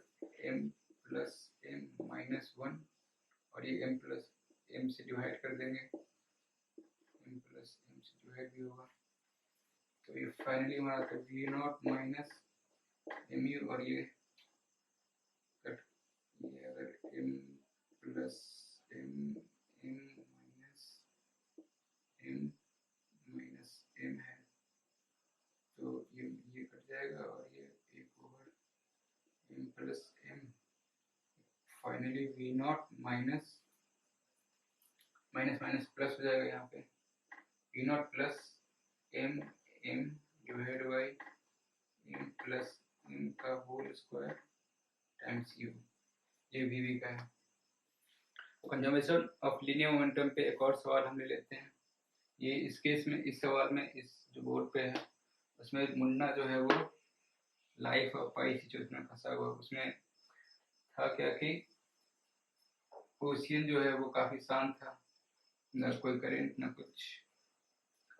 [SPEAKER 1] m plus m minus 1, और ये m प्लस m से डिवाइड कर देंगे, m प्लस m से डिवाइड भी होगा, तो ये फाइनली हमारा तो v not minus m u, और ये कट, ये अगर m plus m minus m है, तो ये कट जाएगा, और ये एक over m plus m, finally v not minus plus हो जाएगा, यहाँ पे v not plus m divide by m plus m का होल स्क्वायर टाइम्स u, ये वी का है। कंजर्वेशन ऑफ लीनियर मोमेंटम पे एक और सवाल हम ले लेते हैं। ये इस केस में, इस सवाल में, इस जो बोर्ड पे है उसमें मुन्ना जो है वो लाइफ ऑफ पाई सिचुएशन में फंसा हुआ, उसमें था क्या कि ओशियन जो है वो काफी शांत था, न कोई करंट न कुछ,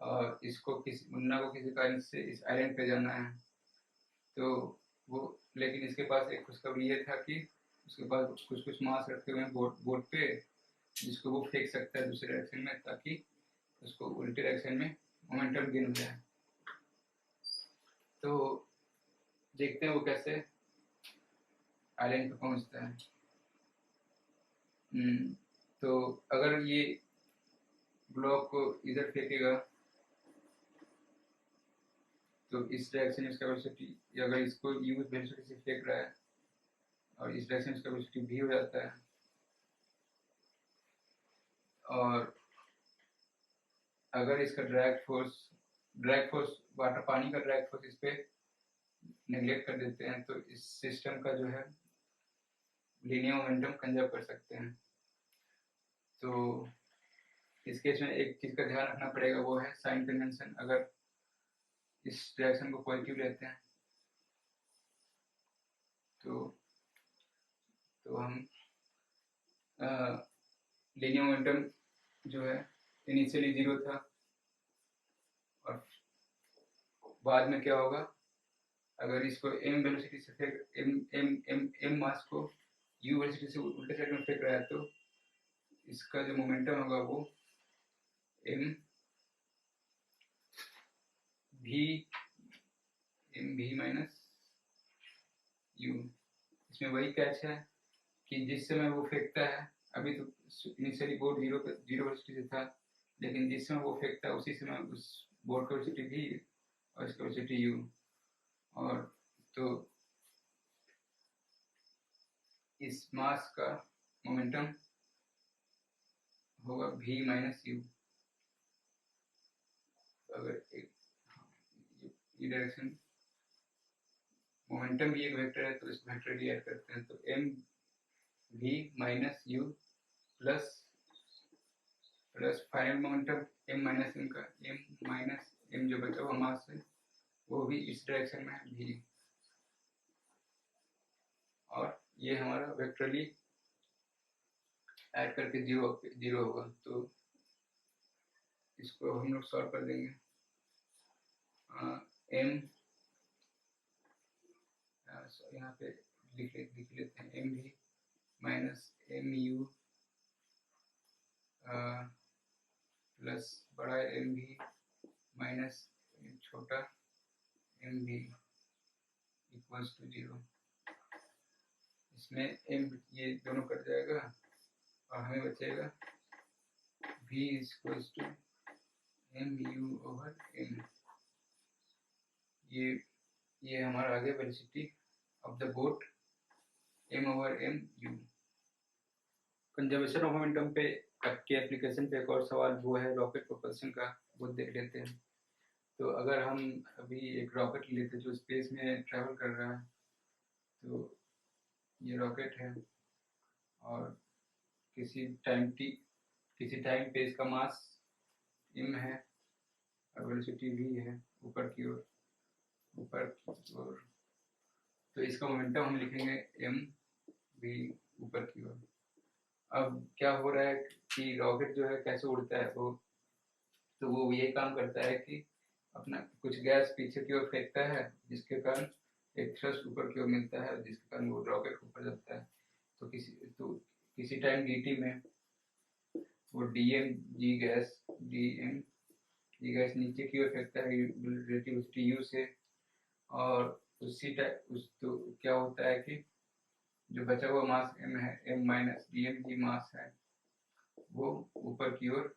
[SPEAKER 1] और इसको मुन्ना को किसी कारण से इस आइलैंड पे जाना है, तो वो, लेकिन इसके पास एक खुशखबरी ये था कि उसके पास कुछ मास रखे हुए हैं बोट पे, जिसको वो फेंक सकता है दूसरे डायरेक्शन में, ताकि उसको उल्टे डायरेक्शन में मोमेंटम गेन हो जाए। तो देखते हैं वो कैसे आइलैंड पे पहुंचता है। तो अगर ये ब्लॉक को इधर फेंकेगा तो इस डायरेक्शन में इसका वेलोसिटी, अगर इसको u वेलोसिटी से फेंक रहा है और इस डायरेक्शन में इसका वेलोसिटी v हो जाता है, और अगर इसका ड्रैग फोर्स वाटर पानी का ड्रैग फोर्स इस पे नेग्लेक्ट कर देते हैं, तो इस सिस्टम का जो है लीनियर मोमेंटम कंजर्व कर सकते हैं। तो इस केस में एक चीज का ध्यान रखना पड़ेगा, वो है साइन कन्वेंशन। अगर इस डायरेक्शन को पॉजिटिव लेते हैं तो हम लीनियर मोमेंटम जो है इनिशियली 0 था, और बाद में क्या होगा, अगर इसको m वेलोसिटी से फेंक m मास को u वेलोसिटी से उल्टे साइड में फेंक रहा है, तो इसका जो मोमेंटम होगा वो m v माइनस u। इसमें वही कैच है कि जिस समय वो फेंकता है, अभी तो इनिशियली बोर्ड 0 वेलोसिटी से था, लेकिन जिस समय वो फेंकता है उसी समय उस बोर्ड की वेलोसिटी v और इसकी वेलोसिटी u, और तो इस मास का मोमेंटम होगा v माइनस u। अगर ये डायरेक्शन मोमेंटम भी एक वेक्टर है, तो इस वेक्टर की ऐड करते हैं, तो m v minus u plus final momentum m minus m का m माइनस m जो बचा हुआ मास है वो भी इस डायरेक्शन में है v, और ये हमारा वेक्टरली ऐड करके जीरो होगा। तो इसको हम लोग सॉल्व कर देंगे। m यहाँ पे लिख लेते हैं m v minus m u plus बड़ा m v माइनस छोटा m v इक्वल्स टू 0। इसमें m ये दोनों कट जाएगा और हमें बचेगा v equals to m u over m। ये हमारा आगे velocity of the boat m over m u। Conservation of momentum पे के एप्लीकेशन पे एक और सवाल वो है रॉकेट प्रोपल्शन का, वो देख लेते हैं। तो अगर हम अभी एक रॉकेट लेते जो स्पेस में ट्रैवल कर रहा है, तो ये रॉकेट है और किसी टाइम पे इसका मास m है और वेलोसिटी v है ऊपर की ओर। तो इसका मोमेंटम हम लिखेंगे m v ऊपर की ओर। अब क्या हो रहा है कि रॉकेट जो है कैसे उड़ता है, वो ये काम करता है कि अपना कुछ गैस पीछे की ओर फेंकता है, जिसके कारण एक थ्रस्ट ऊपर की ओर मिलता है, जिसके कारण वो रॉकेट ऊपर जाता है। तो किसी टाइम dt में वो dmg गैस नीचे की ओर फेंकता है रिलेटिविटी u से, और तो क्या होता है कि जो बचा हुआ मास m है, m माइनस dmg मास है, वो ऊपर की ओर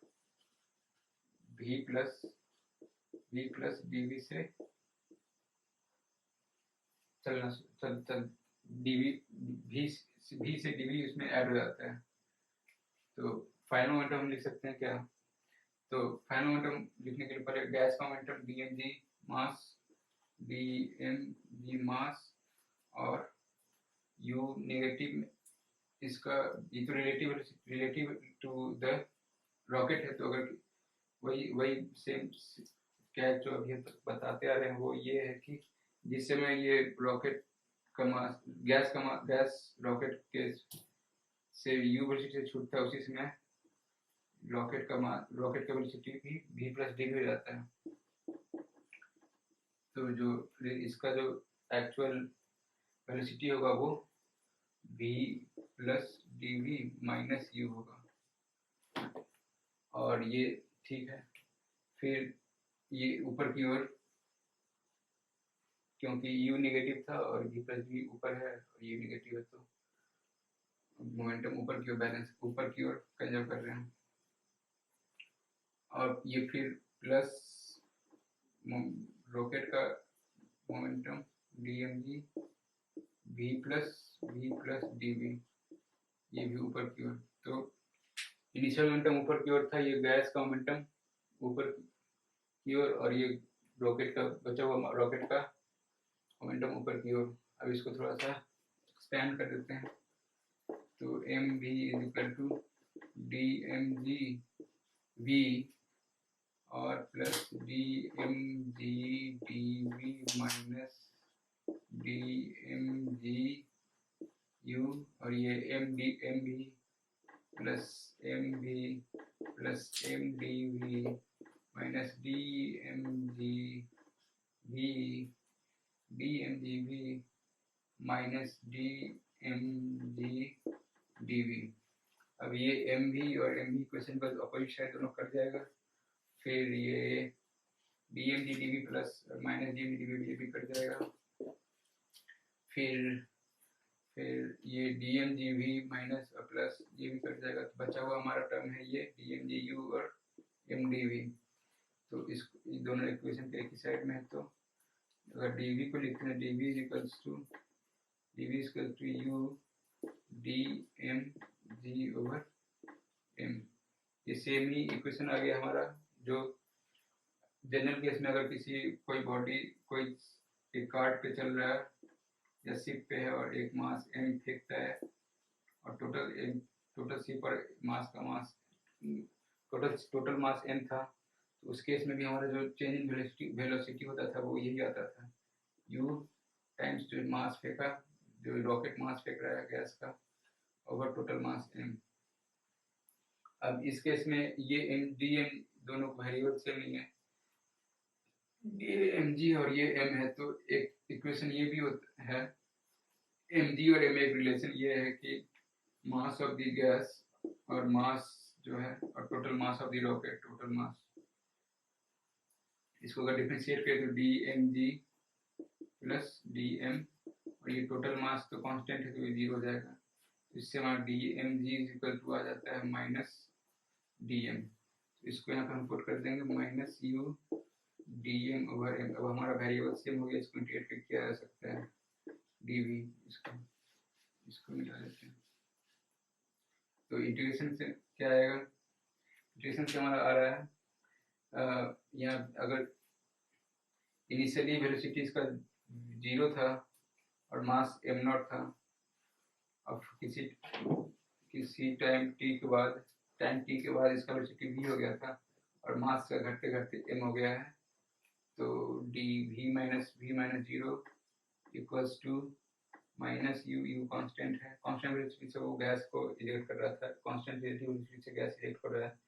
[SPEAKER 1] v प्लस dv से चलना v से dv उसमें ऐड हो जाता है। तो फाइनल मोमेंटम हम लिख सकते हैं क्या, तो फाइनल मोमेंटम लिखने के लिए पहले गैस का मोमेंटम dmg मास और u नेगेटिव, इसका ये तो रिलेटिव टू द रॉकेट है, तो अगर वही सेम क्या जो अभी बताते आ रहे हैं, वो ये है कि जिस समय ये रॉकेट का मास गैस रॉकेट के से u वेलोसिटी से छूटता है, उसी समय रॉकेट का वेलोसिटी भी v प्लस डी हो जाता है। तो जो इसका जो एक्चुअल वेलोसिटी होगा वो v plus dv minus u होगा, और ये ठीक है। फिर ये ऊपर की ओर, क्योंकि u नेगेटिव था और v प्लस v ऊपर है और ये नेगेटिव है, तो मोमेंटम ऊपर की ओर बैलेंस ऊपर की ओर कंजर्व कर रहे हैं। और ये फिर प्लस रॉकेट का momentum dmg v plus dv, ये भी ऊपर की ओर। तो इनिशियल मोमेंटम ऊपर की ओर था, ये गैस का मोमेंटम ऊपर की ओर, और ये रॉकेट का बचा हुआ रॉकेट का मोमेंटम ऊपर की ओर। अब इसको थोड़ा सा एक्सपेंड कर देते हैं। तो M V is equal to D M G V और plus D M G D V minus D M G U, और ये M V plus M V plus M D V minus D M G V D M G we minus D M G D V. अब ये M V और M V question का opposite side दोनों cut जाएगा। फिर ये D M G D v plus minus D M G D v भी cut जाएगा। फिर ये D M G we minus plus ये भी कट जाएगा। तो बचा हुआ हमारा टर्म है ये डी एम जी यू और एम डी वी। तो इस दोनों इक्वेशन के एक ही साइड में है। तो अगर डी वी को लिखते हैं, d v is equals to u d M g over m. ये सेम ही इक्वेशन आ गया हमारा, जो जनरल केस में अगर कोई बॉडी कोई एक कार्ड पे चल रहा है या शिप पे है और एक मास एम फेंकता है और टोटल शिप और टोटल मास एम था, तो उस केस में भी हमारा जो चेंज इन वेलोसिटी होता था वो यही आता था, u टाइम्स जो मास फेंका, जो रॉकेट मास फेंक रहा है गैस का, ओवर टोटल मास m। अब इस केस में ये dm दोनों वेरिएबल सेम नहीं है, mg और ये m है। तो एक इक्वेशन ये भी होता है, mg और m एक रिलेशन ये है कि मास ऑफ द गैस और मास जो है और total mass of the rocket, total mass, इसको अगर डिफरेंशिएट करें तो dmg प्लस dm, और ये टोटल मास तो कांस्टेंट है तो ये 0 हो जाएगा। इससे हमारा dmg इज इक्वल टू आ जाता है माइनस dm। तो इसको यहाँ पर हम पुट कर देंगे minus u dm over m। अब हमारा वेरिएबल सेम हो गया, इसको इंटीग्रेट किया जा सकता है dv, इसको मिला देते हैं। तो इंटीग्रेशन से क्या आएगा, इंटीग्रेशन से हमारा आ रहा है यहाँ अगर इनिशियली वेलोसिटी इसका 0 था और मास m नॉट था, अब किसी टाइम t के बाद इसका वेलोसिटी v हो गया था और मास का घटते घटते m हो गया है। तो v minus 0 equals to minus u constant है, कांस्टेंट वेलोसिटी से वो गैस को इजेक्ट कर रहा था, कांस्टेंट वेलोसिटी से गैस इजेक्ट कर रहा है।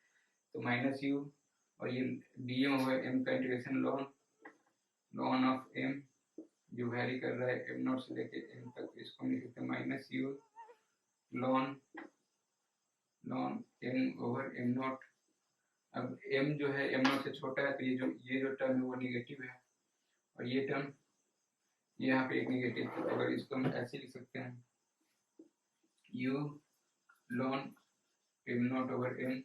[SPEAKER 1] तो माइनस u और ये dm होगा m का इंटीग्रेशन लॉन ऑफ m जो वैरी कर रहा है m नॉट से लेके m तक, इसको लिख सकते हैं minus u ln m over m not. अब m जो है m नॉट से छोटा है, तो ये जो टर्म है वो निगेटिव है और ये टर्म यहाँ पे एक निगेटिव, तो अगर इसको हम ऐसे लिख सकते हैं u ln m naught over m,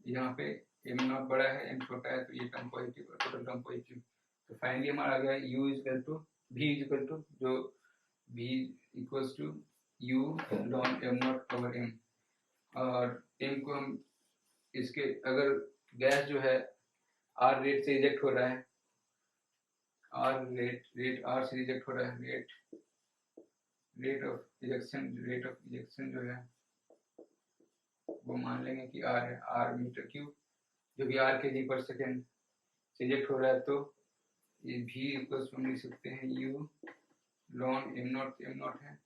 [SPEAKER 1] यहाँ पे m नॉट बड़ा है m छोटा है, तो ये टर्म पॉजिटिव और टोटल टर्म पॉजिटिव। तो फाइनली हमारा आ गया u is equal to v is equal to जो v equals to u ln m naught over m, और m को हम इसके अगर गैस जो है r रेट से रिजेक्ट हो रहा है, रेट r से रिजेक्ट हो रहा है, रेट ऑफ इजेक्शन जो है वो मान लेंगे कि r है, r मीटर क्यूब, जो कि r kg पर सेकेंड से रिजेक्ट हो रहा है। तो ये v इक्वल्स हम लिख सकते हैं u लॉन m नॉट है,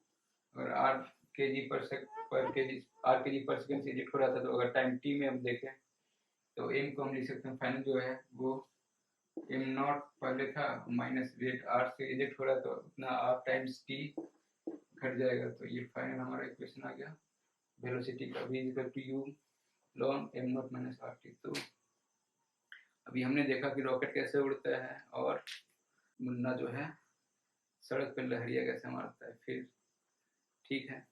[SPEAKER 1] अगर r kg पर सेकेंड से रिजेक्ट हो रहा था, तो अगर टाइम t में हम देखें तो m को हम लिख सकते हैं फाइनल जो है वो m नॉट पहले था माइनस रेट r से रिजेक्ट हो रहा है, तो उतना r टाइम्स t घट जाएगा। तो ये फाइनल हमारा इक्वेशन आ गया वेलोसिटी का, v equal to u ln m naught minus rt। तो अभी हमने देखा कि रॉकेट कैसे उड़ता है और मुन्ना जो है सड़क पर लहरिया कैसे मारता है। फिर ठीक है।